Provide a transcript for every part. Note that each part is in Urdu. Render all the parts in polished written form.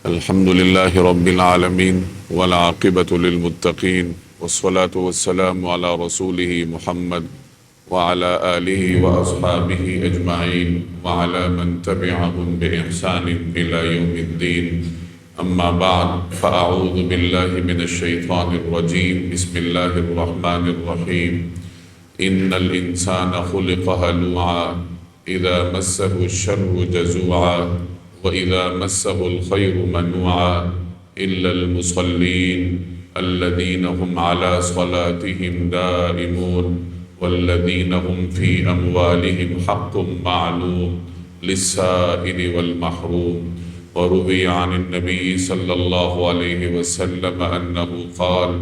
الحمد لله رب العالمين والعاقبة للمتقين والصلاة والسلام على رسوله محمد وعلى آله وأصحابه أجمعين وعلى من تبعهم بإحسان إلى يوم الدين. أما بعد فأعوذ بالله من الشيطان الرجيم. بسم الله الرحمن الرحيم. إن الإنسان خلق هلوعا إذا مسه الشر جزوعا وإذا مسه الخير منوعا إلا المصلين الذين هم على صلاتهم دائمون والذين هم في أموالهم حق معلوم للسائل والمحروم. وروي عن النبي صلى الله عليه وسلم أنه قال: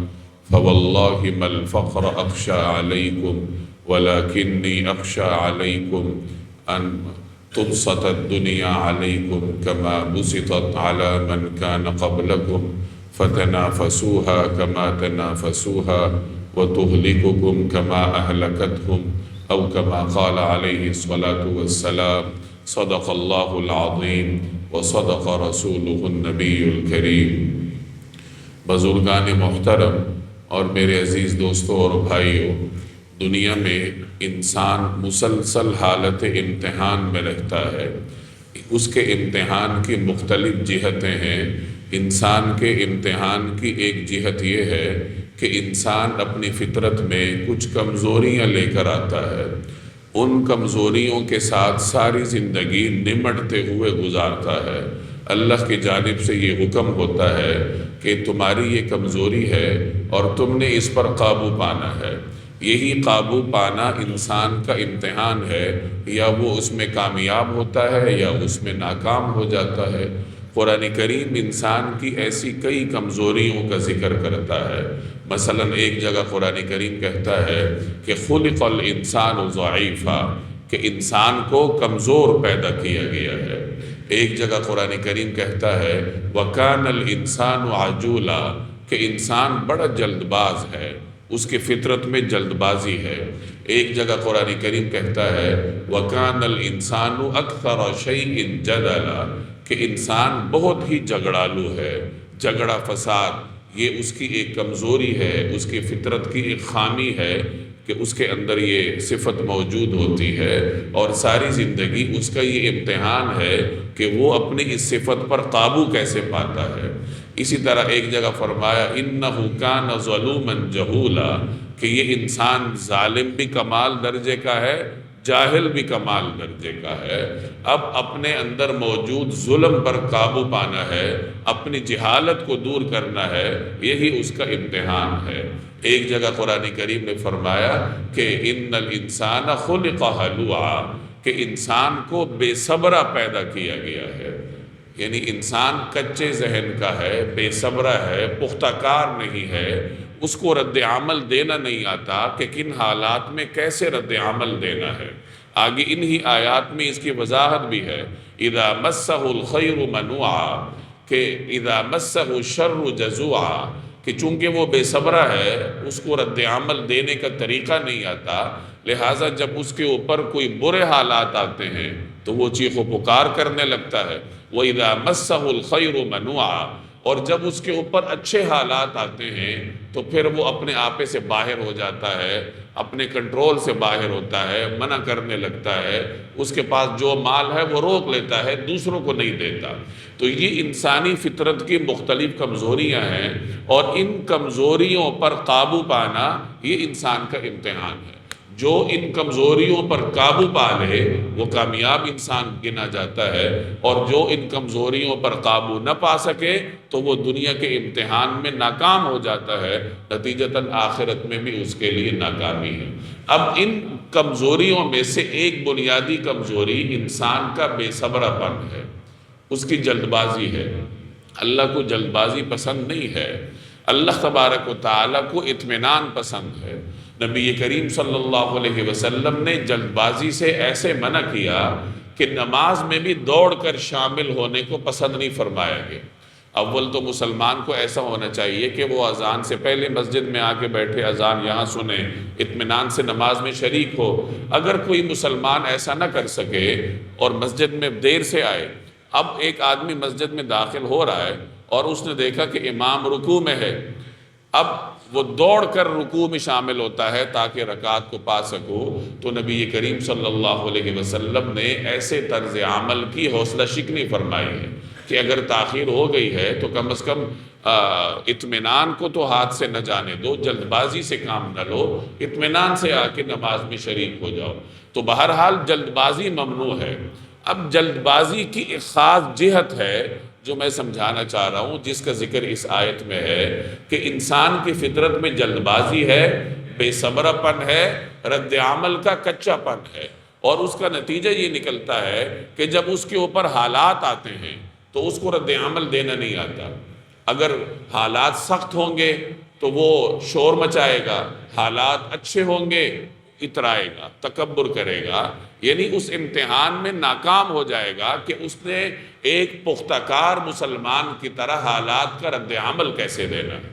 فوالله ما الفقر أخشى عليكم ولكني أخشى عليكم أن تبسط الدنيا عليكم كما بسطت على من كان قبلكم فتنافسوها كما تنافسوها وتهلككم كما أهلكتهم أو كما قال عليه الصلاة والسلام. صدق الله العظيم وصدق رسوله النبي الكريم. بزرگان محترم اور میرے عزیز دوستوں اور بھائیوں، دنیا میں انسان مسلسل حالت امتحان میں رہتا ہے. اس کے امتحان کی مختلف جہتیں ہیں. انسان کے امتحان کی ایک جہت یہ ہے کہ انسان اپنی فطرت میں کچھ کمزوریاں لے کر آتا ہے. ان کمزوریوں کے ساتھ ساری زندگی نمٹتے ہوئے گزارتا ہے. اللہ کی جانب سے یہ حکم ہوتا ہے کہ تمہاری یہ کمزوری ہے اور تم نے اس پر قابو پانا ہے. یہی قابو پانا انسان کا امتحان ہے. یا وہ اس میں کامیاب ہوتا ہے یا اس میں ناکام ہو جاتا ہے. قرآن کریم انسان کی ایسی کئی کمزوریوں کا ذکر کرتا ہے. مثلا ایک جگہ قرآن کریم کہتا ہے کہ خلق الانسان ضعیفا، کہ انسان کو کمزور پیدا کیا گیا ہے. ایک جگہ قرآن کریم کہتا ہے وَكَانَ الْإِنسَانُ عَجُولًا، کہ انسان بڑا جلد باز ہے، اس کی فطرت میں جلد بازی ہے. ایک جگہ قرآن کریم کہتا ہے وَكَانَ الْإِنسَانُ أَكْثَرَ شَيْءٍ جَدَلًا، کہ انسان بہت ہی جھگڑالو ہے. جھگڑا فساد یہ اس کی ایک کمزوری ہے، اس کی فطرت کی ایک خامی ہے کہ اس کے اندر یہ صفت موجود ہوتی ہے. اور ساری زندگی اس کا یہ امتحان ہے کہ وہ اپنی اس صفت پر قابو کیسے پاتا ہے. اسی طرح ایک جگہ فرمایا اِنَّهُ كَانَ ظَلُومًا جَهُولًا، کہ یہ انسان ظالم بھی کمال درجے کا ہے، جاہل بھی کمال درجے کا ہے. اب اپنے اندر موجود ظلم پر قابو پانا ہے، اپنی جہالت کو دور کرنا ہے، یہی اس کا امتحان ہے. ایک جگہ قرآن کریم نے فرمایا کہ ان الانسان خلق ہلوعا، کہ انسان کو بے صبرہ پیدا کیا گیا ہے. یعنی انسان کچے ذہن کا ہے، بے صبرہ ہے، پختہ کار نہیں ہے. اس کو رد عمل دینا نہیں آتا کہ کن حالات میں کیسے رد عمل دینا ہے. آگے انہی آیات میں اس کی وضاحت بھی ہے. اذا مسہ الخیر منوعا، کہ اذا مسہ الشر جزوعا، کہ چونکہ وہ بے صبرہ ہے، اس کو رد عمل دینے کا طریقہ نہیں آتا، لہٰذا جب اس کے اوپر کوئی برے حالات آتے ہیں تو وہ چیخ و پکار کرنے لگتا ہے. وَإِذَا مَسَّهُ الْخَيْرُ مَنُوعًا، اور جب اس کے اوپر اچھے حالات آتے ہیں تو پھر وہ اپنے آپے سے باہر ہو جاتا ہے، اپنے کنٹرول سے باہر ہوتا ہے، منع کرنے لگتا ہے. اس کے پاس جو مال ہے وہ روک لیتا ہے، دوسروں کو نہیں دیتا. تو یہ انسانی فطرت کی مختلف کمزوریاں ہیں، اور ان کمزوریوں پر قابو پانا یہ انسان کا امتحان ہے. جو ان کمزوریوں پر قابو پا لے وہ کامیاب انسان گنا جاتا ہے، اور جو ان کمزوریوں پر قابو نہ پا سکے تو وہ دنیا کے امتحان میں ناکام ہو جاتا ہے، نتیجتاً آخرت میں بھی اس کے لیے ناکامی ہے. اب ان کمزوریوں میں سے ایک بنیادی کمزوری انسان کا بے صبرہ پن ہے، اس کی جلد بازی ہے. اللہ کو جلد بازی پسند نہیں ہے. اللہ تبارک و تعالیٰ کو اطمینان پسند ہے. نبی کریم صلی اللہ علیہ وسلم نے جلد بازی سے ایسے منع کیا کہ نماز میں بھی دوڑ کر شامل ہونے کو پسند نہیں فرمایا گیا. اول تو مسلمان کو ایسا ہونا چاہیے کہ وہ اذان سے پہلے مسجد میں آ کے بیٹھے، اذان یہاں سنے، اطمینان سے نماز میں شریک ہو. اگر کوئی مسلمان ایسا نہ کر سکے اور مسجد میں دیر سے آئے، اب ایک آدمی مسجد میں داخل ہو رہا ہے اور اس نے دیکھا کہ امام رکوع میں ہے، اب وہ دوڑ کر رکوع میں شامل ہوتا ہے تاکہ رکعت کو پا سکو، تو نبی کریم صلی اللہ علیہ وسلم نے ایسے طرز عمل کی حوصلہ شکنی فرمائی ہے کہ اگر تاخیر ہو گئی ہے تو کم از کم اطمینان کو تو ہاتھ سے نہ جانے دو، جلد بازی سے کام نہ لو، اطمینان سے آ کے نماز میں شریک ہو جاؤ۔ تو بہرحال جلد بازی ممنوع ہے۔ اب جلد بازی کی ایک خاص جہت ہے جو میں سمجھانا چاہ رہا ہوں، جس کا ذکر اس آیت میں ہے کہ انسان کی فطرت میں جلد بازی ہے، بے صبر پن ہے، رد عمل کا کچا پن ہے، اور اس کا نتیجہ یہ نکلتا ہے کہ جب اس کے اوپر حالات آتے ہیں تو اس کو رد عمل دینا نہیں آتا۔ اگر حالات سخت ہوں گے تو وہ شور مچائے گا، حالات اچھے ہوں گے اترائے گا، تکبر کرے گا، یعنی اس امتحان میں ناکام ہو جائے گا کہ اس نے ایک پختہ کار مسلمان کی طرح حالات کا رد عمل کیسے دینا ہے۔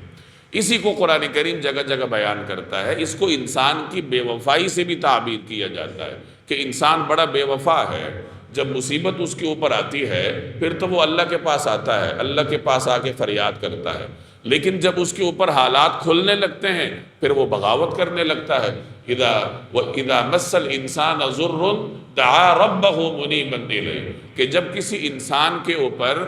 اسی کو قرآن کریم جگہ جگہ بیان کرتا ہے۔ اس کو انسان کی بے وفائی سے بھی تعبیر کیا جاتا ہے کہ انسان بڑا بے وفا ہے، جب مصیبت اس کے اوپر آتی ہے پھر تو وہ اللہ کے پاس آتا ہے، اللہ کے پاس آ کے فریاد کرتا ہے، لیکن جب اس کے اوپر حالات کھلنے لگتے ہیں پھر وہ بغاوت کرنے لگتا ہے۔ اِذَا مَسَّ الْإِنسَانَ ضُرٌّ دَعَا رَبَّهُ مُنِيبًا إِلَيْهِ، کہ جب کسی انسان کے اوپر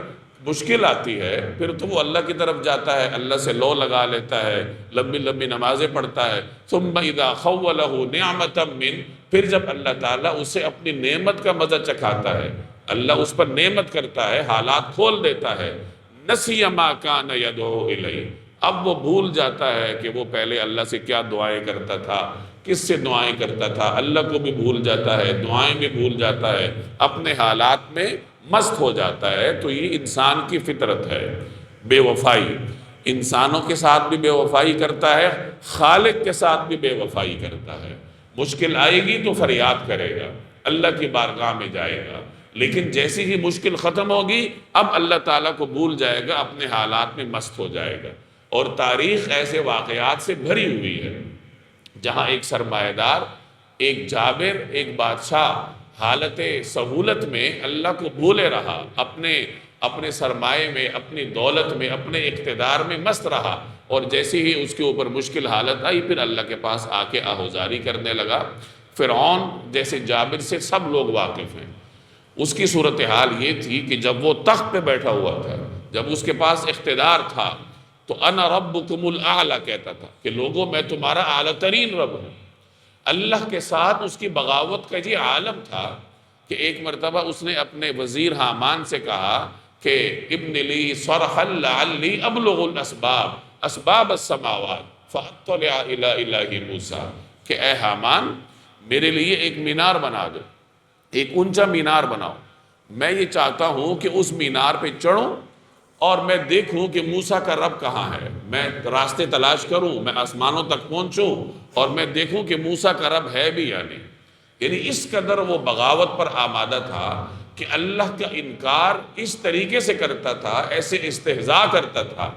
مشکل آتی ہے پھر تو وہ اللہ کی طرف جاتا ہے، اللہ سے لو لگا لیتا ہے، لمبی لمبی نمازیں پڑھتا ہے۔ ثُمَّ إِذَا خَوَّلَهُ نِعْمَةً مِّنْ، پھر جب اللہ تعالیٰ اسے اپنی نعمت کا مزہ چکھاتا ہے، اللہ اس پر نعمت کرتا ہے، حالات کھول دیتا ہے، نَسِيَ مَا كَانَ يَدْعُو إِلَيْهِ، اب وہ بھول جاتا ہے کہ وہ پہلے اللہ سے کیا دعائیں کرتا تھا، کس سے دعائیں کرتا تھا، اللہ کو بھی بھول جاتا ہے، دعائیں بھی بھول جاتا ہے، اپنے حالات میں مست ہو جاتا ہے۔ تو یہ انسان کی فطرت ہے، بے وفائی، انسانوں کے ساتھ بھی بے وفائی کرتا ہے، خالق کے ساتھ بھی بے وفائی کرتا ہے۔ مشکل آئے گی تو فریاد کرے گا، اللہ کی بارگاہ میں جائے گا، لیکن جیسی ہی مشکل ختم ہوگی اب اللہ تعالیٰ کو بھول جائے گا، اپنے حالات میں مست ہو جائے گا۔ اور تاریخ ایسے واقعات سے بھری ہوئی ہے جہاں ایک سرمایہ دار، ایک جابر، ایک بادشاہ حالت سہولت میں اللہ کو بھولے رہا، اپنے سرمایے میں، اپنی دولت میں، اپنے اقتدار میں مست رہا، اور جیسے ہی اس کے اوپر مشکل حالت آئی پھر اللہ کے پاس آ کے آہوزاری کرنے لگا۔ فرعون جیسے جابر سے سب لوگ واقف ہیں۔ اس کی صورتحال یہ تھی کہ جب وہ تخت پہ بیٹھا ہوا تھا، جب اس کے پاس اقتدار تھا، تو انا ربکم الاعلی کہتا تھا کہ لوگوں میں تمہارا اعلیٰ ترین رب ہوں۔ اللہ کے ساتھ اس کی بغاوت کا یہ عالم تھا کہ ایک مرتبہ اس نے اپنے وزیر حامان سے کہا کہ ابن لی صرحا لعلی ابلغ اسباب السماوات فاطلع الی الہ موسیٰ، کہ اے حامان میرے لیے ایک مینار بنا دو، ایک اونچا مینار بناؤ، میں یہ چاہتا ہوں کہ اس مینار پہ چڑھوں اور میں دیکھوں کہ موسیٰ کا رب کہاں ہے، میں راستے تلاش کروں، میں آسمانوں تک پہنچوں اور میں دیکھوں کہ موسیٰ کا رب ہے بھی یا نہیں۔ یعنی اس قدر وہ بغاوت پر آمادہ تھا کہ اللہ کا انکار اس طریقے سے کرتا تھا، ایسے استہزاء کرتا تھا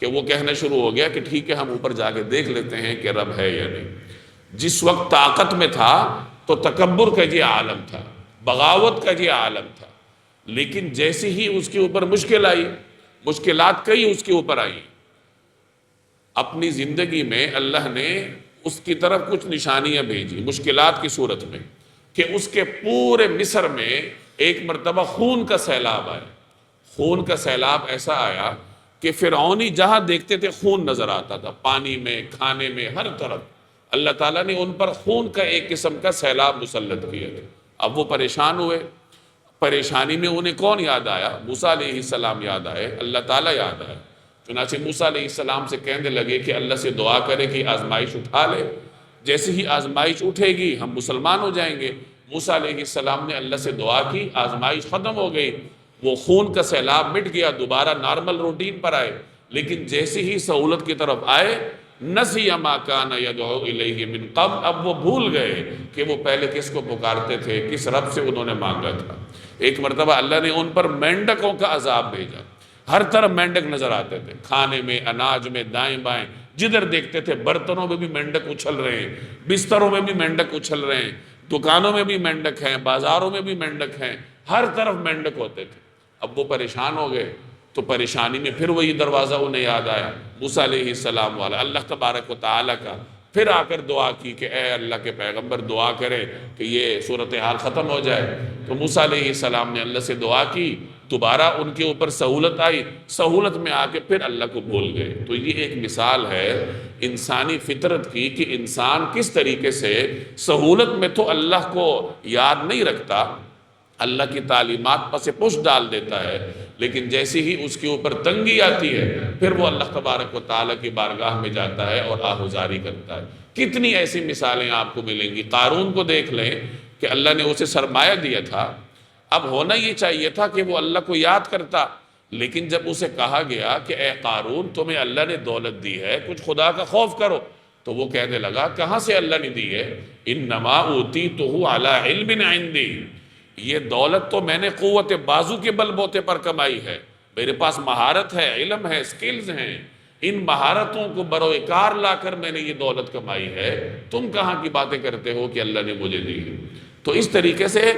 کہ وہ کہنا شروع ہو گیا کہ ٹھیک ہے ہم اوپر جا کے دیکھ لیتے ہیں کہ رب ہے یا نہیں۔ جس وقت طاقت میں تھا تو تکبر کا یہ عالم تھا، بغاوت کا یہ عالم تھا، لیکن جیسے ہی اس کے اوپر مشکل آئی، مشکلات کئی اس کے اوپر آئی، اپنی زندگی میں اللہ نے اس کی طرف کچھ نشانیاں بھیجی مشکلات کی صورت میں، کہ اس کے پورے مصر میں ایک مرتبہ خون کا سیلاب آیا۔ خون کا سیلاب ایسا آیا کہ فرعونی جہاں دیکھتے تھے خون نظر آتا تھا، پانی میں، کھانے میں، ہر طرف اللہ تعالیٰ نے ان پر خون کا ایک قسم کا سیلاب مسلط کیا تھا۔ اب وہ پریشان ہوئے، پریشانی میں انہیں کون یاد آیا؟ موسیٰ علیہ السلام یاد آئے، اللہ تعالیٰ یاد آئے۔ چنانچہ موسیٰ علیہ السلام سے کہنے لگے کہ اللہ سے دعا کرے کہ آزمائش اٹھا لے، جیسے ہی آزمائش اٹھے گی ہم مسلمان ہو جائیں گے۔ موسیٰ علیہ السلام نے اللہ سے دعا کی، آزمائش ختم ہو گئی، وہ خون کا سیلاب مٹ گیا، دوبارہ نارمل روٹین پر آئے، لیکن جیسے ہی سہولت کی طرف آئے نسی ما کان یدعو الیہ من قبل، اب وہ بھول گئے کہ وہ پہلے کس کو پکارتے تھے، کس رب سے انہوں نے مانگا تھا۔ ایک مرتبہ اللہ نے ان پر مینڈکوں کا عذاب بھیجا، ہر طرف مینڈک نظر آتے تھے، کھانے میں، اناج میں، دائیں بائیں جدھر دیکھتے تھے، برتنوں میں بھی مینڈک اچھل رہے ہیں، بستروں میں بھی مینڈک اچھل رہے ہیں، دکانوں میں بھی مینڈک ہیں، بازاروں میں بھی مینڈک ہیں، ہر طرف مینڈک ہوتے تھے۔ اب وہ پریشان ہو گئے، تو پریشانی میں پھر وہی دروازہ انہیں یاد آیا موسیٰ علیہ السلام والا، اللہ تبارک و تعالیٰ کا، پھر آ کر دعا کی کہ اے اللہ کے پیغمبر دعا کرے کہ یہ صورتحال ختم ہو جائے۔ تو موسیٰ علیہ السلام نے اللہ سے دعا کی، دوبارہ ان کے اوپر سہولت آئی، سہولت میں آ کے پھر اللہ کو بھول گئے۔ تو یہ ایک مثال ہے انسانی فطرت کی کہ انسان کس طریقے سے سہولت میں تو اللہ کو یاد نہیں رکھتا، اللہ کی تعلیمات پس پش ڈال دیتا ہے، لیکن جیسی ہی اس کے اوپر تنگی آتی ہے پھر وہ اللہ تبارک و تعالیٰ کی بارگاہ میں جاتا ہے اور آہوزاری کرتا ہے۔ کتنی ایسی مثالیں آپ کو ملیں گی۔ قارون کو دیکھ لیں کہ اللہ نے اسے سرمایہ دیا تھا، اب ہونا یہ چاہیے تھا کہ وہ اللہ کو یاد کرتا، لیکن جب اسے کہا گیا کہ اے قارون تمہیں اللہ نے دولت دی ہے، کچھ خدا کا خوف کرو، تو وہ کہنے لگا کہاں سے اللہ نے دی ہے، انما اوتیتہ علی علم عندی، یہ دولت تو میں نے قوت بازو کے بل بوتے پر کمائی ہے، میرے پاس مہارت ہے، علم ہے، سکلز ہیں، ان مہارتوں کو بروئے کار لا کر میں نے یہ دولت کمائی ہے، تم کہاں کی باتیں کرتے ہو کہ اللہ نے مجھے دی ہے۔ تو اس طریقے سے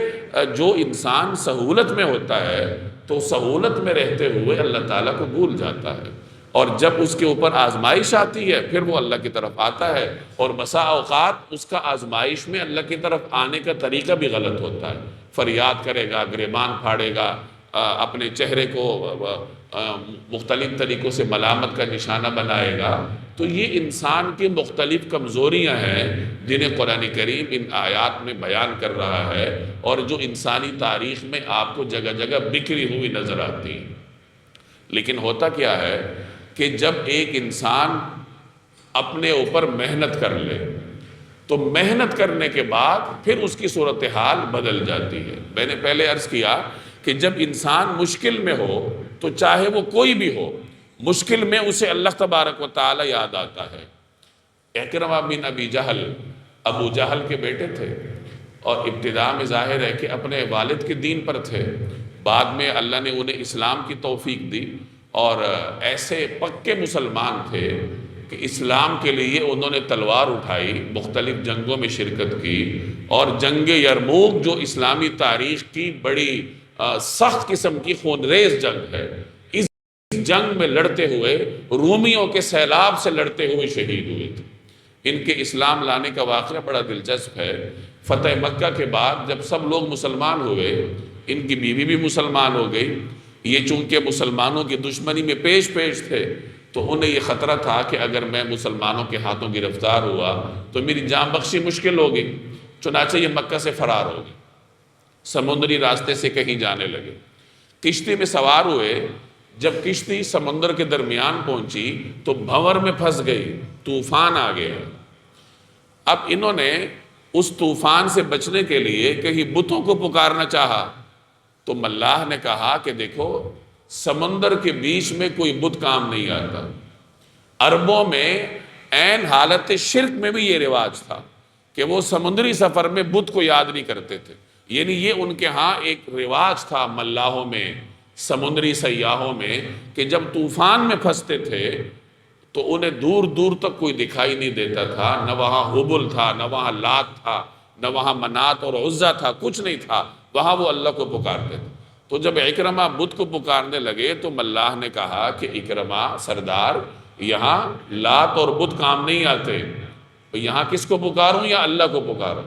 جو انسان سہولت میں ہوتا ہے تو سہولت میں رہتے ہوئے اللہ تعالیٰ کو بھول جاتا ہے، اور جب اس کے اوپر آزمائش آتی ہے پھر وہ اللہ کی طرف آتا ہے، اور بسا اوقات اس کا آزمائش میں اللہ کی طرف آنے کا طریقہ بھی غلط ہوتا ہے، فریاد کرے گا، گریبان پھاڑے گا، اپنے چہرے کو مختلف طریقوں سے ملامت کا نشانہ بنائے گا۔ تو یہ انسان کی مختلف کمزوریاں ہیں جنہیں قرآن کریم ان آیات میں بیان کر رہا ہے، اور جو انسانی تاریخ میں آپ کو جگہ جگہ بکھری ہوئی نظر آتی ہیں۔ لیکن ہوتا کیا ہے کہ جب ایک انسان اپنے اوپر محنت کر لے تو محنت کرنے کے بعد پھر اس کی صورتحال بدل جاتی ہے۔ میں نے پہلے عرض کیا کہ جب انسان مشکل میں ہو تو چاہے وہ کوئی بھی ہو، مشکل میں اسے اللہ تبارک و تعالی یاد آتا ہے۔ اکرمہ بن ابی جہل ابو جہل کے بیٹے تھے، اور ابتداء میں ظاہر ہے کہ اپنے والد کے دین پر تھے، بعد میں اللہ نے انہیں اسلام کی توفیق دی، اور ایسے پکے مسلمان تھے کہ اسلام کے لیے انہوں نے تلوار اٹھائی، مختلف جنگوں میں شرکت کی، اور جنگ یرموک جو اسلامی تاریخ کی بڑی سخت قسم کی خونریز جنگ ہے، اس جنگ میں لڑتے ہوئے رومیوں کے سیلاب سے لڑتے ہوئے شہید ہوئے تھے۔ ان کے اسلام لانے کا واقعہ بڑا دلچسپ ہے۔ فتح مکہ کے بعد جب سب لوگ مسلمان ہوئے، ان کی بیوی بھی مسلمان ہو گئی، یہ چونکہ مسلمانوں کی دشمنی میں پیش تھے تو انہیں یہ خطرہ تھا کہ اگر میں مسلمانوں کے ہاتھوں گرفتار ہوا تو میری جان بخشی مشکل ہوگی، چنانچہ یہ مکہ سے فرار ہو گئے، سمندری راستے سے کہیں جانے لگے، کشتی میں سوار ہوئے۔ جب کشتی سمندر کے درمیان پہنچی تو بھنور میں پھنس گئی، طوفان آ گیا۔ اب انہوں نے اس طوفان سے بچنے کے لیے کہیں بتوں کو پکارنا چاہا، تو ملاح نے کہا کہ دیکھو سمندر کے بیچ میں کوئی بت کام نہیں آتا۔ عربوں میں عین حالت شرک میں بھی یہ رواج تھا کہ وہ سمندری سفر میں بت کو یاد نہیں کرتے تھے، یعنی یہ ان کے ہاں ایک رواج تھا ملاحوں میں، سمندری سیاحوں میں، کہ جب طوفان میں پھنستے تھے تو انہیں دور دور تک کوئی دکھائی نہیں دیتا تھا، نہ وہاں حبل تھا، نہ وہاں لات تھا، نہ وہاں منات اور عزہ تھا، کچھ نہیں تھا، وہاں وہ اللہ کو پکارتے تھے۔ تو جب اکرمہ بت کو پکارنے لگے تو ملاح نے کہا کہ اکرمہ سردار، یہاں لات اور بت کام نہیں آتے، یہاں کس کو پکاروں یا اللہ کو پکاروں؟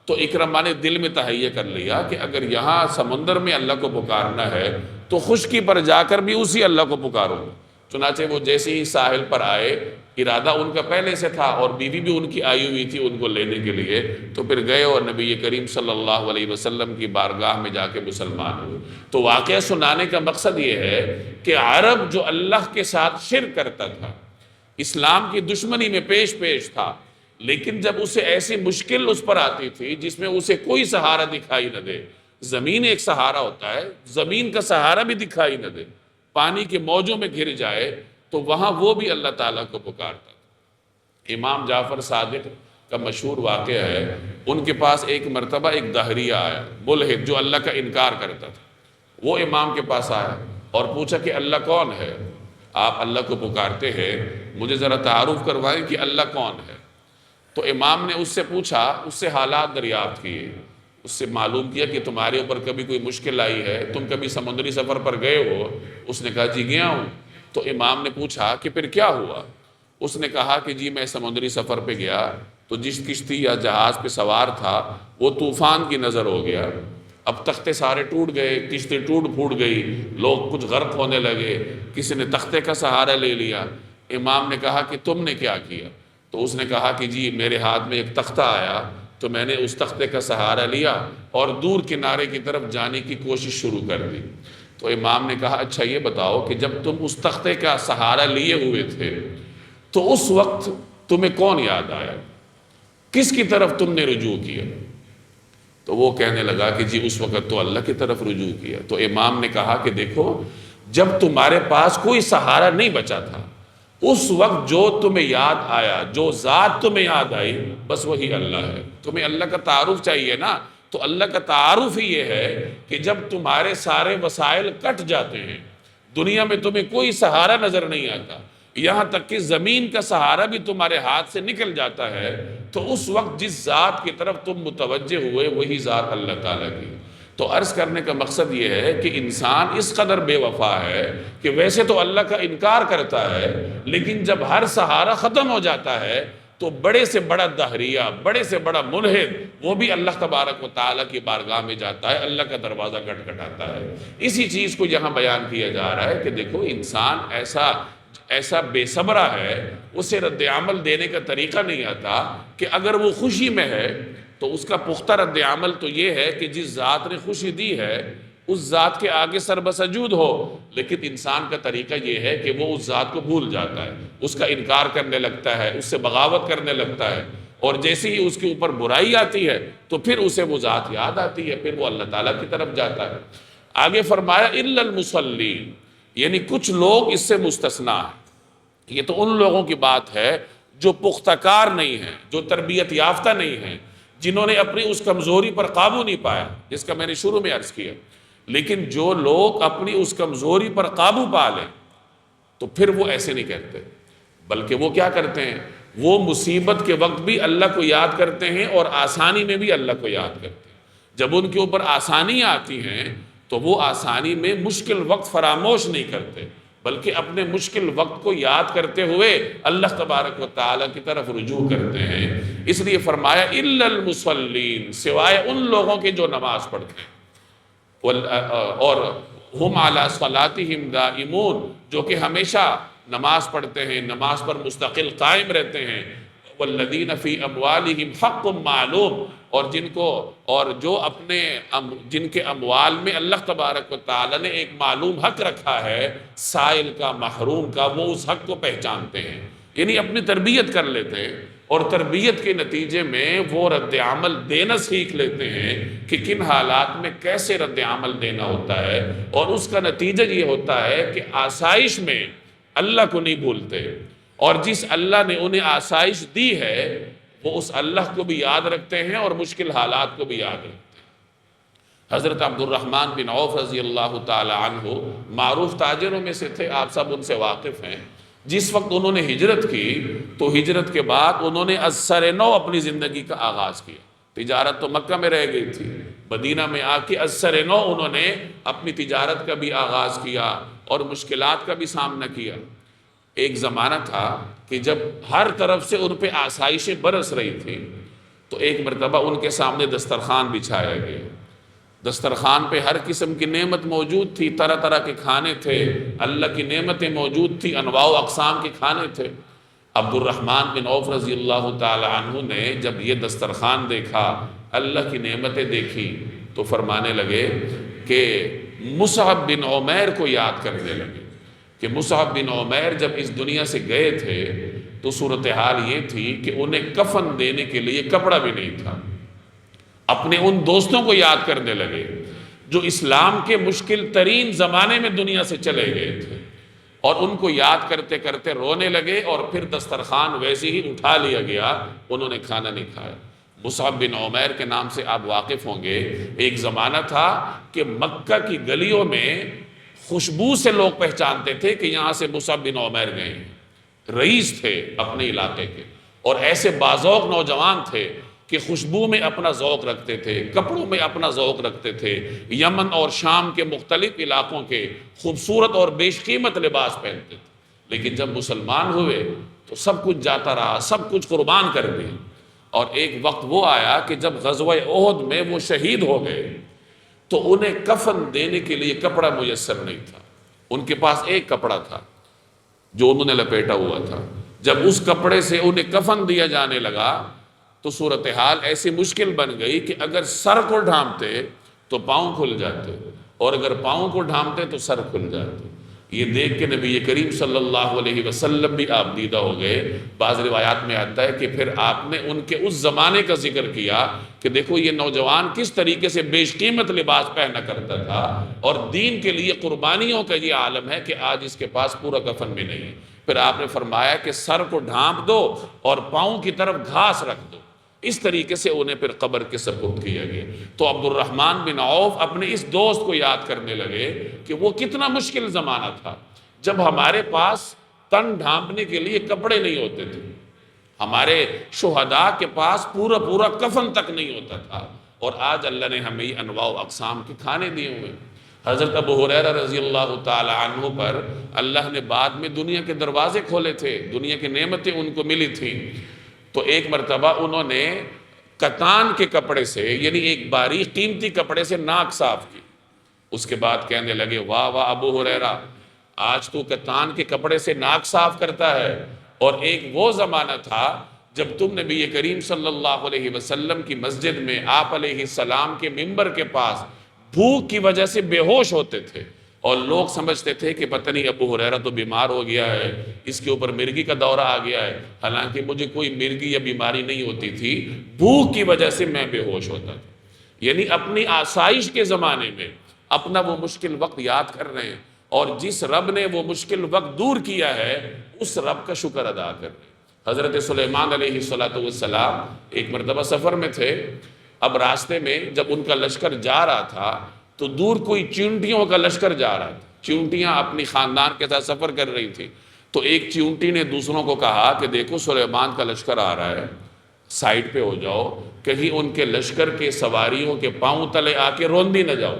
تو اکرمہ نے دل میں تہیہ کر لیا کہ اگر یہاں سمندر میں اللہ کو پکارنا ہے تو خشکی پر جا کر بھی اسی اللہ کو پکاروں گا۔ چنانچہ وہ جیسے ہی ساحل پر آئے، ارادہ ان کا پہلے سے تھا اور بیوی بھی ان کی آئی ہوئی تھی ان کو لینے کے لیے، تو پھر گئے اور نبی کریم صلی اللہ علیہ وسلم کی بارگاہ میں جا کے مسلمان ہوئے۔ تو واقعہ سنانے کا مقصد یہ ہے کہ عرب جو اللہ کے ساتھ شرک کرتا تھا، اسلام کی دشمنی میں پیش تھا، لیکن جب اسے ایسی مشکل اس پر آتی تھی جس میں اسے کوئی سہارا دکھائی نہ دے، زمین ایک سہارا ہوتا ہے، زمین کا سہارا بھی دکھائی نہ دے، پانی کے موجوں میں گر جائے تو وہاں وہ بھی اللہ تعالیٰ کو پکارتا تھا۔ امام جعفر صادق کا مشہور واقعہ ہے، ان کے پاس ایک مرتبہ ایک دہریہ آیا، ملحد جو اللہ کا انکار کرتا تھا، وہ امام کے پاس آیا اور پوچھا کہ اللہ کون ہے؟ آپ اللہ کو پکارتے ہیں، مجھے ذرا تعارف کروائیں کہ اللہ کون ہے؟ تو امام نے اس سے پوچھا، اس سے حالات دریافت کیے، اس سے معلوم کیا کہ تمہارے اوپر کبھی کوئی مشکل آئی ہے، تم کبھی سمندری سفر پر گئے ہو؟ اس نے کہا جی گیا ہوں۔ تو امام نے پوچھا کہ پھر کیا ہوا؟ اس نے کہا کہ جی میں سمندری سفر پہ گیا تو جس کشتی یا جہاز پہ سوار تھا وہ طوفان کی نظر ہو گیا، اب تختے سارے ٹوٹ گئے، کشتی ٹوٹ پھوٹ گئی، لوگ کچھ غرق ہونے لگے، کسی نے تختے کا سہارا لے لیا۔ امام نے کہا کہ تم نے کیا کیا؟ تو اس نے کہا کہ جی میرے ہاتھ میں ایک تختہ آیا تو میں نے اس تختے کا سہارا لیا اور دور کنارے کی طرف جانے کی کوشش شروع کر دی۔ تو امام نے کہا اچھا یہ بتاؤ کہ جب تم اس تختے کا سہارا لیے ہوئے تھے تو اس وقت تمہیں کون یاد آیا؟ کس کی طرف تم نے رجوع کیا؟ تو وہ کہنے لگا کہ جی اس وقت تو اللہ کی طرف رجوع کیا۔ تو امام نے کہا کہ دیکھو جب تمہارے پاس کوئی سہارا نہیں بچا تھا اس وقت جو تمہیں یاد آیا، جو ذات تمہیں یاد آئی، بس وہی اللہ ہے۔ تمہیں اللہ کا تعارف چاہیے نا، تو اللہ کا تعارف ہی یہ ہے کہ جب تمہارے سارے وسائل کٹ جاتے ہیں، دنیا میں تمہیں کوئی سہارا نظر نہیں آتا، یہاں تک کہ زمین کا سہارا بھی تمہارے ہاتھ سے نکل جاتا ہے، تو اس وقت جس ذات کی طرف تم متوجہ ہوئے وہی ذات اللہ تعالیٰ کی۔ تو عرض کرنے کا مقصد یہ ہے کہ انسان اس قدر بے وفا ہے کہ ویسے تو اللہ کا انکار کرتا ہے، لیکن جب ہر سہارا ختم ہو جاتا ہے تو بڑے سے بڑا دہریہ، بڑے سے بڑا ملحد، وہ بھی اللہ تبارک و تعالیٰ کی بارگاہ میں جاتا ہے، اللہ کا دروازہ کھٹکھٹاتا ہے۔ اسی چیز کو یہاں بیان کیا جا رہا ہے کہ دیکھو انسان ایسا بے صبرہ ہے، اسے رد عمل دینے کا طریقہ نہیں آتا کہ اگر وہ خوشی میں ہے تو اس کا پختہ رد عمل تو یہ ہے کہ جس ذات نے خوشی دی ہے اس ذات کے آگے سر بسجود ہو، لیکن انسان کا طریقہ یہ ہے کہ وہ اس ذات کو بھول جاتا ہے، اس کا انکار کرنے لگتا ہے، اس سے بغاوت کرنے لگتا ہے، اور جیسے ہی اس کے اوپر برائی آتی ہے تو پھر اسے وہ ذات یاد آتی ہے، پھر وہ اللہ تعالیٰ کی طرف جاتا ہے۔ آگے فرمایا الا المصلین، یعنی کچھ لوگ اس سے مستثنیٰ ہیں۔ یہ تو ان لوگوں کی بات ہے جو پختہ کار نہیں ہیں، جو تربیت یافتہ نہیں ہیں، جنہوں نے اپنی اس کمزوری پر قابو نہیں پایا، جس کا میں نے شروع میں عرض کیا۔ لیکن جو لوگ اپنی اس کمزوری پر قابو پا لیں تو پھر وہ ایسے نہیں کہتے، بلکہ وہ کیا کرتے ہیں؟ وہ مصیبت کے وقت بھی اللہ کو یاد کرتے ہیں اور آسانی میں بھی اللہ کو یاد کرتے ہیں۔ جب ان کے اوپر آسانیاں آتی ہیں تو وہ آسانی میں مشکل وقت فراموش نہیں کرتے، بلکہ اپنے مشکل وقت کو یاد کرتے ہوئے اللہ تبارک و تعالیٰ کی طرف رجوع کرتے ہیں۔ اس لیے فرمایا الا المصلین، سوائے ان لوگوں کے جو نماز پڑھتے ہیں، اور ہم علی صلاتہم دائمون، جو کہ ہمیشہ نماز پڑھتے ہیں، نماز پر مستقل قائم رہتے ہیں، والذین فی اموالہم حق معلوم، اور جن کے اموال میں اللہ تبارک و تعالی نے ایک معلوم حق رکھا ہے، سائل کا، محروم کا، وہ اس حق کو پہچانتے ہیں، یعنی اپنی تربیت کر لیتے ہیں، اور تربیت کے نتیجے میں وہ رد عمل دینا سیکھ لیتے ہیں کہ کن حالات میں کیسے رد عمل دینا ہوتا ہے، اور اس کا نتیجہ یہ ہوتا ہے کہ آسائش میں اللہ کو نہیں بھولتے، اور جس اللہ نے انہیں آسائش دی ہے وہ اس اللہ کو بھی یاد رکھتے ہیں اور مشکل حالات کو بھی یاد رکھتے ہیں۔ حضرت عبد الرحمن بن عوف رضی اللہ تعالی عنہ معروف تاجروں میں سے تھے، آپ سب ان سے واقف ہیں۔ جس وقت انہوں نے ہجرت کی تو ہجرت کے بعد انہوں نے از سر نو اپنی زندگی کا آغاز کیا۔ تجارت تو مکہ میں رہ گئی تھی، مدینہ میں آ کے از سر نو انہوں نے اپنی تجارت کا بھی آغاز کیا اور مشکلات کا بھی سامنا کیا۔ ایک زمانہ تھا کہ جب ہر طرف سے ان پہ آسائشیں برس رہی تھی تو ایک مرتبہ ان کے سامنے دسترخوان بچھایا گیا۔ دسترخوان پہ ہر قسم کی نعمت موجود تھی، طرح طرح کے کھانے تھے، اللہ کی نعمتیں موجود تھی، انواع و اقسام کے کھانے تھے۔ عبد الرحمن بن عوف رضی اللہ تعالی عنہ نے جب یہ دسترخوان دیکھا، اللہ کی نعمتیں دیکھی، تو فرمانے لگے کہ مصعب بن عمیر کو یاد کرنے لگے کہ مصعب بن عمیر جب اس دنیا سے گئے تھے تو صورتحال یہ تھی کہ انہیں کفن دینے کے لیے کپڑا بھی نہیں تھا۔ اپنے ان دوستوں کو یاد کرنے لگے جو اسلام کے مشکل ترین زمانے میں دنیا سے چلے گئے تھے، اور ان کو یاد کرتے کرتے رونے لگے، اور پھر دسترخوان ویسے ہی اٹھا لیا گیا، انہوں نے کھانا نہیں کھایا۔ مصعب بن عمیر کے نام سے آپ واقف ہوں گے، ایک زمانہ تھا کہ مکہ کی گلیوں میں خوشبو سے لوگ پہچانتے تھے کہ یہاں سے مصعب بن عمیر گئے ہیں۔ رئیس تھے اپنے علاقے کے، اور ایسے باذوق نوجوان تھے کہ خوشبو میں اپنا ذوق رکھتے تھے، کپڑوں میں اپنا ذوق رکھتے تھے، یمن اور شام کے مختلف علاقوں کے خوبصورت اور بیش قیمت لباس پہنتے تھے، لیکن جب مسلمان ہوئے تو سب کچھ جاتا رہا، سب کچھ قربان کر دیا۔ اور ایک وقت وہ آیا کہ جب غزوہ احد میں وہ شہید ہو گئے تو انہیں کفن دینے کے لیے کپڑا میسر نہیں تھا۔ ان کے پاس ایک کپڑا تھا جو انہوں نے لپیٹا ہوا تھا، جب اس کپڑے سے انہیں کفن دیا جانے لگا تو صورتحال ایسی مشکل بن گئی کہ اگر سر کو ڈھانپتے تو پاؤں کھل جاتے، اور اگر پاؤں کو ڈھانپتے تو سر کھل جاتے۔ یہ دیکھ کے نبی کریم صلی اللہ علیہ وسلم بھی آپ دیدہ ہو گئے۔ بعض روایات میں آتا ہے کہ پھر آپ نے ان کے اس زمانے کا ذکر کیا کہ دیکھو یہ نوجوان کس طریقے سے بیش قیمت لباس پہنا کرتا تھا، اور دین کے لیے قربانیوں کا یہ عالم ہے کہ آج اس کے پاس پورا کفن بھی نہیں۔ پھر آپ نے فرمایا کہ سر کو ڈھانپ دو اور پاؤں کی طرف گھاس رکھ دو، اس طریقے سے انہیں پھر قبر کے سپرد کیا گیا۔ تو عبد الرحمن بن عوف اپنے اس دوست کو یاد کرنے لگے کہ وہ کتنا مشکل زمانہ تھا جب ہمارے پاس تن ڈھانپنے کے لیے کپڑے نہیں ہوتے تھے، ہمارے شہداء کے پاس پورا کفن تک نہیں ہوتا تھا، اور آج اللہ نے ہمیں انواع و اقسام کے کھانے دیے ہوئے۔ حضرت ابو ہریرہ رضی اللہ تعالی عنہ پر اللہ نے بعد میں دنیا کے دروازے کھولے تھے، دنیا کی نعمتیں ان کو ملی تھیں۔ تو ایک مرتبہ انہوں نے کتان کے کپڑے سے، یعنی ایک باریک قیمتی کپڑے سے ناک صاف کی۔ اس کے بعد کہنے لگے واہ واہ ابو ہریرہ، آج تو کتان کے کپڑے سے ناک صاف کرتا ہے، اور ایک وہ زمانہ تھا جب تم نبی کریم صلی اللہ علیہ وسلم کی مسجد میں آپ علیہ السلام کے منبر کے پاس بھوک کی وجہ سے بے ہوش ہوتے تھے، اور لوگ سمجھتے تھے کہ پتہ نہیں ابو ہریرہ تو بیمار ہو گیا ہے، اس کے اوپر مرگی کا دورہ آ گیا ہے، حالانکہ مجھے کوئی مرگی یا بیماری نہیں ہوتی تھی، بھوک کی وجہ سے میں بے ہوش ہوتا تھا۔ یعنی اپنی آسائش کے زمانے میں اپنا وہ مشکل وقت یاد کر رہے ہیں، اور جس رب نے وہ مشکل وقت دور کیا ہے اس رب کا شکر ادا کر رہے ہیں۔ حضرت سلیمان علیہ السلام ایک مرتبہ سفر میں تھے، اب راستے میں جب ان کا لشکر جا رہا تھا تو دور کوئی چیونٹیوں کا لشکر جا رہا تھا، چیونٹیاں اپنی خاندان کے ساتھ سفر کر رہی تھی۔ تو ایک چیونٹی نے دوسروں کو کہا کہ دیکھو سلیمان کا لشکر آ رہا ہے، سائیڈ پہ ہو جاؤ، کہیں ان کے لشکر کے سواریوں کے پاؤں تلے آ کے روندی نہ جاؤ۔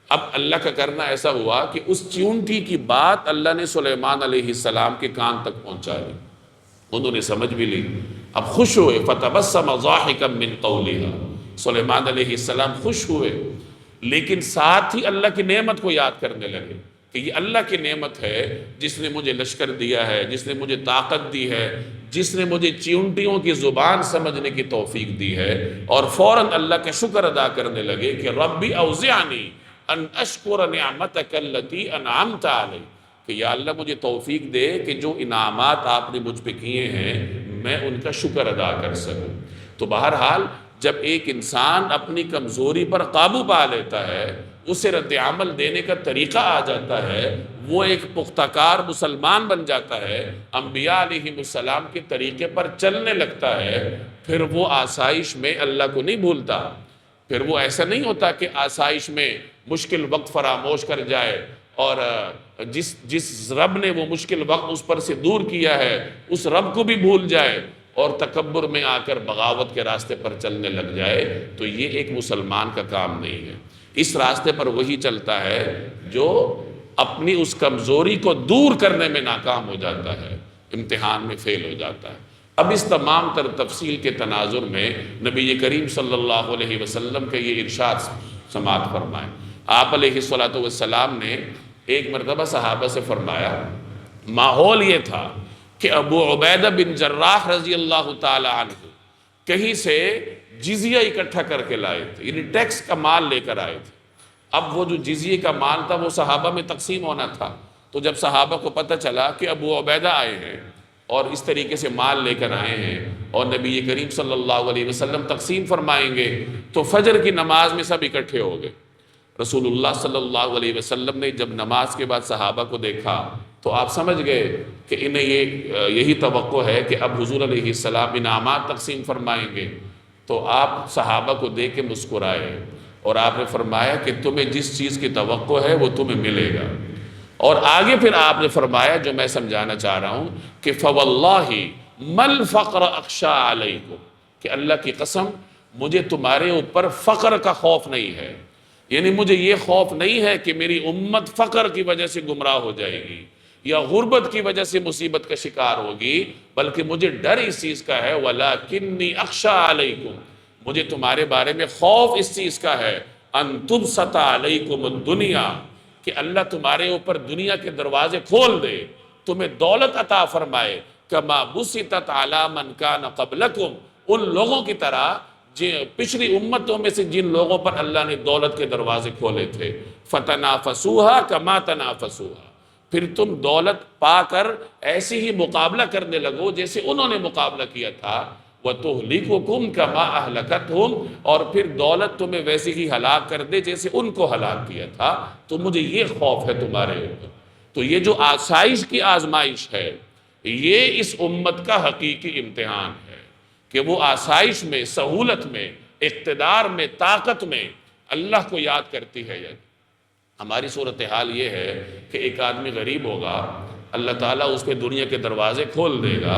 اب اللہ کا کرنا ایسا ہوا کہ اس چیونٹی کی بات اللہ نے سلیمان علیہ السلام کے کان تک پہنچا دی، انہوں نے سمجھ بھی لی، اب خوش ہوئے۔ فَتَبَسَّمَ ضَاحِكًا مِّن قَوْلِهَا، سلیمان علیہ السلام خوش ہوئے، لیکن ساتھ ہی اللہ کی نعمت کو یاد کرنے لگے کہ یہ اللہ کی نعمت ہے جس نے مجھے لشکر دیا ہے، جس نے مجھے طاقت دی ہے، جس نے مجھے چیونٹیوں کی زبان سمجھنے کی توفیق دی ہے۔ اور فوراً اللہ کا شکر ادا کرنے لگے کہ ربی اوزعنی ان اشکر نعمتک التی انعمت علی، کہ یا اللہ مجھے توفیق دے کہ جو انعامات آپ نے مجھ پہ کیے ہیں میں ان کا شکر ادا کر سکوں۔ تو بہرحال جب ایک انسان اپنی کمزوری پر قابو پا لیتا ہے، اسے رد عمل دینے کا طریقہ آ جاتا ہے، وہ ایک پختہ کار مسلمان بن جاتا ہے، انبیاء علیہ السلام کے طریقے پر چلنے لگتا ہے، پھر وہ آسائش میں اللہ کو نہیں بھولتا، پھر وہ ایسا نہیں ہوتا کہ آسائش میں مشکل وقت فراموش کر جائے، اور جس رب نے وہ مشکل وقت اس پر سے دور کیا ہے اس رب کو بھی بھول جائے، اور تکبر میں آ کر بغاوت کے راستے پر چلنے لگ جائے۔ تو یہ ایک مسلمان کا کام نہیں ہے۔ اس راستے پر وہی چلتا ہے جو اپنی اس کمزوری کو دور کرنے میں ناکام ہو جاتا ہے، امتحان میں فیل ہو جاتا ہے۔ اب اس تمام تر تفصیل کے تناظر میں نبی کریم صلی اللہ علیہ وسلم کا یہ ارشاد سماعت فرمائیں۔ آپ علیہ السلام نے ایک مرتبہ صحابہ سے فرمایا، ماحول یہ تھا کہ ابو عبیدہ بن جراح رضی اللہ تعالی عنہ کہیں سے جزیہ اکٹھا کر کے لائے تھے، یعنی ٹیکس کا مال لے کر آئے تھے۔ اب وہ جو جزیے کا مال تھا وہ صحابہ میں تقسیم ہونا تھا، تو جب صحابہ کو پتہ چلا کہ ابو عبیدہ آئے ہیں اور اس طریقے سے مال لے کر آئے ہیں اور نبی کریم صلی اللہ علیہ وسلم تقسیم فرمائیں گے، تو فجر کی نماز میں سب اکٹھے ہو گئے۔ رسول اللہ صلی اللہ علیہ وسلم نے جب نماز کے بعد صحابہ کو دیکھا تو آپ سمجھ گئے کہ انہیں یہی توقع ہے کہ اب حضور علیہ السلام انعامات تقسیم فرمائیں گے۔ تو آپ صحابہ کو دیکھ کے مسکرائے اور آپ نے فرمایا کہ تمہیں جس چیز کی توقع ہے وہ تمہیں ملے گا۔ اور آگے پھر آپ نے فرمایا جو میں سمجھانا چاہ رہا ہوں کہ فواللہ مل فقر اخشا علیکم، کہ اللہ کی قسم مجھے تمہارے اوپر فقر کا خوف نہیں ہے، یعنی مجھے یہ خوف نہیں ہے کہ میری امت فقر کی وجہ سے گمراہ ہو جائے گی یا غربت کی وجہ سے مصیبت کا شکار ہوگی، بلکہ مجھے ڈر اس چیز کا ہے وَلَكِنِّي أَخْشَىٰ عَلَيْكُمْ، مجھے تمہارے بارے میں خوف اس چیز کا ہے أَن تُبْسَطَ عَلَيْكُمُ الدُّنْيَا، کہ اللہ تمہارے اوپر دنیا کے دروازے کھول دے، تمہیں دولت عطا فرمائے كَمَا بُسِطَتْ عَلَىٰ مَنْ كَانَ قَبْلَكُمْ، ان لوگوں کی طرح پچھلی امتوں میں سے جن لوگوں پر اللہ نے دولت کے دروازے کھولے تھے، فَتَنَافَسُوهَا كَمَا تَنَافَسُوهَا، پھر تم دولت پا کر ایسے ہی مقابلہ کرنے لگو جیسے انہوں نے مقابلہ کیا تھا، وَتُهْلِكُكُمْ كَمَا أَهْلَكَتْهُمْ، اور پھر دولت تمہیں ویسے ہی ہلاک کر دے جیسے ان کو ہلاک کیا تھا، تو مجھے یہ خوف ہے تمہارے اوپر۔ تو یہ جو آسائش کی آزمائش ہے، یہ اس امت کا حقیقی امتحان ہے کہ وہ آسائش میں، سہولت میں، اقتدار میں، طاقت میں اللہ کو یاد کرتی ہے یا نہیں۔ ہماری صورتحال یہ ہے کہ ایک آدمی غریب ہوگا، اللہ تعالیٰ اس پہ دنیا کے دروازے کھول دے گا،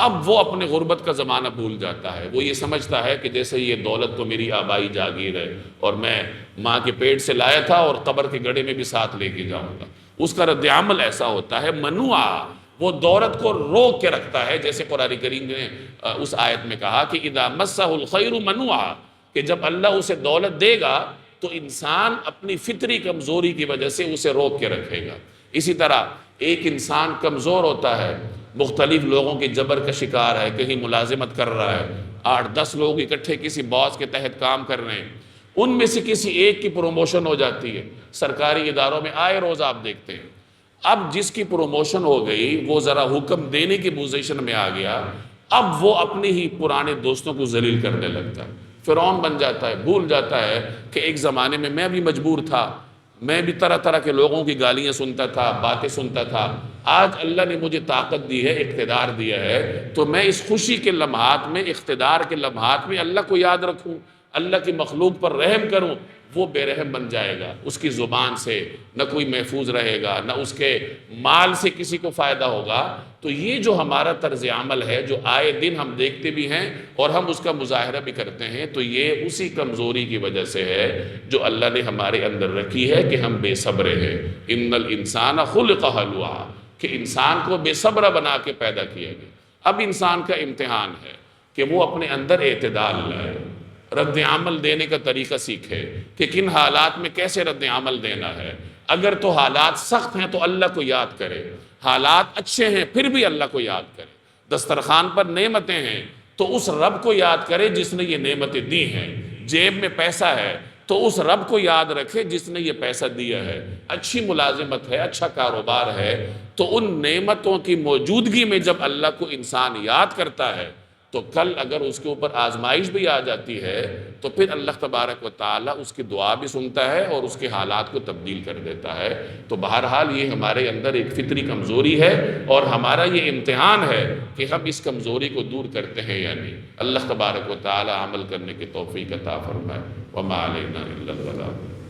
اب وہ اپنے غربت کا زمانہ بھول جاتا ہے، وہ یہ سمجھتا ہے کہ جیسے یہ دولت تو میری آبائی جاگیر ہے اور میں ماں کے پیٹ سے لایا تھا اور قبر کے گڑھے میں بھی ساتھ لے کے جاؤں گا۔ اس کا رد عمل ایسا ہوتا ہے منوعہ، وہ دولت کو روک کے رکھتا ہے، جیسے قرآن کریم نے اس آیت میں کہا کہ اذا مسہ الخیر منوعا، کہ جب اللہ اسے دولت دے گا تو انسان اپنی فطری کمزوری کی وجہ سے اسے روک کے رکھے گا۔ اسی طرح ایک انسان کمزور ہوتا ہے، مختلف لوگوں کے جبر کا شکار ہے، کہیں ملازمت کر رہا ہے، 8-10 لوگ اکٹھے کسی باس کے تحت کام کر رہے ہیں، ان میں سے کسی ایک کی پروموشن ہو جاتی ہے، سرکاری اداروں میں آئے روز آپ دیکھتے ہیں۔ اب جس کی پروموشن ہو گئی وہ ذرا حکم دینے کی پوزیشن میں آ گیا، اب وہ اپنے ہی پرانے دوستوں کو ذلیل کرنے لگتا ہے، فرعون بن جاتا ہے، بھول جاتا ہے کہ ایک زمانے میں میں بھی مجبور تھا، میں بھی طرح طرح کے لوگوں کی گالیاں سنتا تھا، باتیں سنتا تھا، آج اللہ نے مجھے طاقت دی ہے، اقتدار دیا ہے، تو میں اس خوشی کے لمحات میں، اقتدار کے لمحات میں اللہ کو یاد رکھوں، اللہ کی مخلوق پر رحم کروں۔ وہ بے رحم بن جائے گا، اس کی زبان سے نہ کوئی محفوظ رہے گا، نہ اس کے مال سے کسی کو فائدہ ہوگا۔ تو یہ جو ہمارا طرز عمل ہے، جو آئے دن ہم دیکھتے بھی ہیں اور ہم اس کا مظاہرہ بھی کرتے ہیں، تو یہ اسی کمزوری کی وجہ سے ہے جو اللہ نے ہمارے اندر رکھی ہے کہ ہم بے صبر ہیں۔ ان الانسان خلق ہلوعا، کہ انسان کو بے صبر بنا کے پیدا کیا گیا۔ اب انسان کا امتحان ہے کہ وہ اپنے اندر اعتدال لائے، رد عمل دینے کا طریقہ سیکھے کہ کن حالات میں کیسے رد عمل دینا ہے۔ اگر تو حالات سخت ہیں تو اللہ کو یاد کرے، حالات اچھے ہیں پھر بھی اللہ کو یاد کرے، دسترخوان پر نعمتیں ہیں تو اس رب کو یاد کرے جس نے یہ نعمتیں دی ہیں، جیب میں پیسہ ہے تو اس رب کو یاد رکھے جس نے یہ پیسہ دیا ہے، اچھی ملازمت ہے، اچھا کاروبار ہے، تو ان نعمتوں کی موجودگی میں جب اللہ کو انسان یاد کرتا ہے تو کل اگر اس کے اوپر آزمائش بھی آ جاتی ہے تو پھر اللہ تبارک و تعالیٰ اس کی دعا بھی سنتا ہے اور اس کے حالات کو تبدیل کر دیتا ہے۔ تو بہرحال یہ ہمارے اندر ایک فطری کمزوری ہے اور ہمارا یہ امتحان ہے کہ ہم اس کمزوری کو دور کرتے ہیں یا نہیں۔ اللہ تبارک و تعالیٰ عمل کرنے کی توفیق عطا فرمائے۔ وما علینا الا البلاغ۔